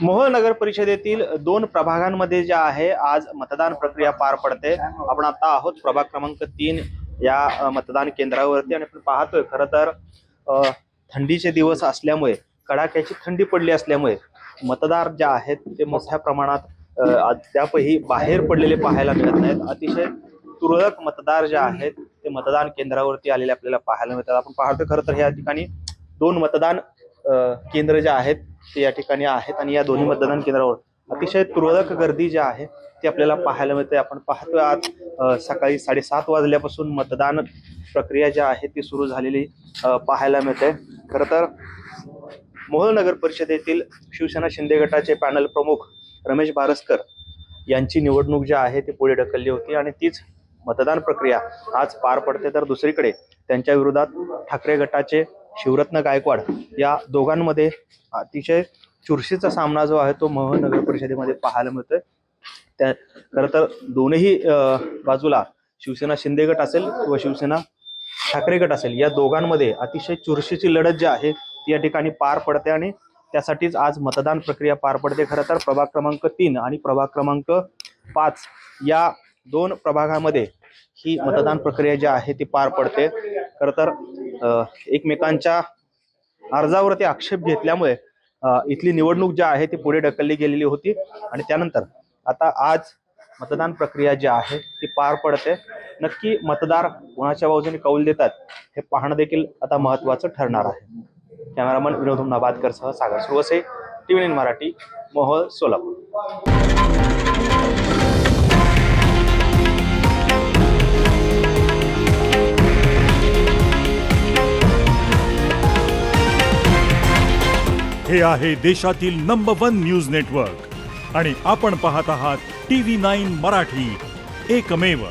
मोहोळ नगर परिषदेतील 2 प्रभागांमध्ये जे आहे आज मतदान प्रक्रिया पार पडते। आपण आता आहोत प्रभाग क्रमांक 3 या मतदान केंद्रावरती आणि आपण पाहतोय खरं तर थंडीचे दिवस असल्यामुळे कडाक्याची थंडी पडली असल्यामुळे मतदार जे आहेत ते मोठ्या प्रमाणात अद्यापही बाहेर पडलेले पाहायला मिळत नाहीत। अतिशय तुरळक मतदार जे आहेत ते मतदान केंद्रावरती आलेले आपल्याला पाहायला मिळतात। आपण पाहतोय खरं तर या ठिकाणी 2 मतदान केंद्र जे आहेत ते या ठिकाणी आहेत आणि या दोन्ही मतदान केंद्रावर अतिशय तुरळक गर्दी जी आहे ती आपल्याला पाहायला मिळते। आपण पाहतोय आज सकाळी 7:30 वाजल्यापासून मतदान प्रक्रिया जी आहे ती सुरू झालेली पाहायला मिळते। खरं तर मोहोळ नगर परिषदेतील शिवसेना शिंदे गटाचे पॅनल प्रमुख रमेश बारसकर यांची निवडणूक जी आहे ती पुढे ढकलली होती आणि तीच मतदान प्रक्रिया आज पार पडते। तर दुसरीकडे त्यांच्या विरोधात ठाकरे गटाचे शिवरत्न गायकवाड या दोघांमध्ये अतिशय चुरशीचा सामना जो आहे तो मोहोळ नगर परिषदेमध्ये पाहायला मिळतोय। त्या खरं तर दोन्ही बाजूला शिवसेना शिंदे गट असेल किंवा शिवसेना ठाकरे गट असेल या दोघांमध्ये अतिशय चुरशीची लढत जी आहे ती या ठिकाणी पार पडते आणि त्यासाठीच आज मतदान प्रक्रिया पार पडते। खरं तर प्रभाग क्रमांक 3 आणि प्रभाग क्रमांक 5 या 2 प्रभागामध्ये ही मतदान प्रक्रिया जी आहे ती पार पडते। खरं तर एकमेकांच्या अर्जावरती आक्षेप घेतल्यामुळे इथली निवडणूक जी आहे ती पुढे ढकलली गेलेली होती आणि त्यानंतर आता आज मतदान प्रक्रिया जी आहे ती पार पडते। नक्की मतदार कोणाच्या बाजूने कौल देतात हे पाहणं देखील आता महत्त्वाचं ठरणार आहे। कॅमेरामन विनोद नाबादकर सह सागर सुरवसे, TV9 मराठी, मोहोळ, सोलापूर। हे आहे देशातील नंबर 1 न्यूज नेटवर्क आणि आपण पाहत आहात TV9 मराठी, एकमेव।